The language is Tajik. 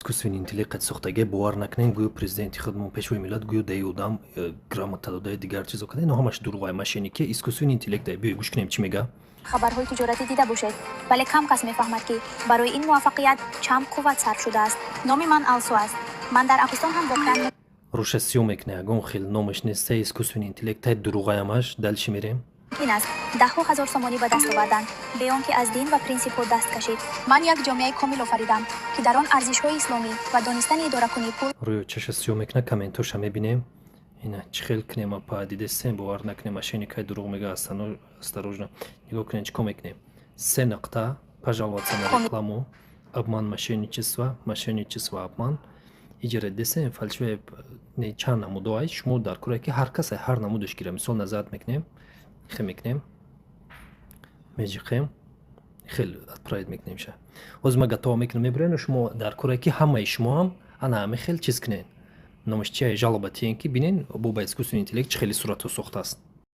искусственный интеллект сохтаги бовар накунем гӯё президенти худмон пешвои миллат гӯё даи одам грамота дода дигар чизо када ино ҳамаш дурӯғ машини ки искусственный интеллект биё гӯш кунем чӣ мега. хабарҳои тиҷоратӣ дида бошед, вале кам кас мефаҳмад ки барои ин муваффақият чанд қувват сарф шудааст. номи ман алсу аст. ман дар Афғонистон ҳам воқеан руша сиём мекуне ягон хел номаш нест искусственный интеллект тай дурӯғаямаш далши мерем ин аст даҳҳо ҳазор сомонӣ ба даст оварданд бе он ки аз дин ва принсипҳо даст кашид. ман як ҷомеаи комил офаридам ки дар он арзишҳои исломӣ ва донистани идоракунии пул рӯё чаша сиём мекуна комментоша мебинем. ина чӣ хел кунем па дидестем бовар накунем машини кай дурӯғ мега осторожно нигоҳ кунем чӣ кор мекунем 3 нақта пожаловаться на рекламу обман мошенничество обман иҷара десем фальшиве не чанд намудоай шумо дар кӯрае ки ҳар касе ҳар намудаш гира мисол назарат мекунем хел мекунем меҷиқем хел отправить мекунем ша ҳозир ма гатова мекунем мебурем шумо дар кӯрае ки ҳамаи шумо ҳам ана ҳаме хел чиз кунен номаш чия жалоба тиен ки бинен бо ба искусственный интеллект чӣ хели суратҳо сохтааст.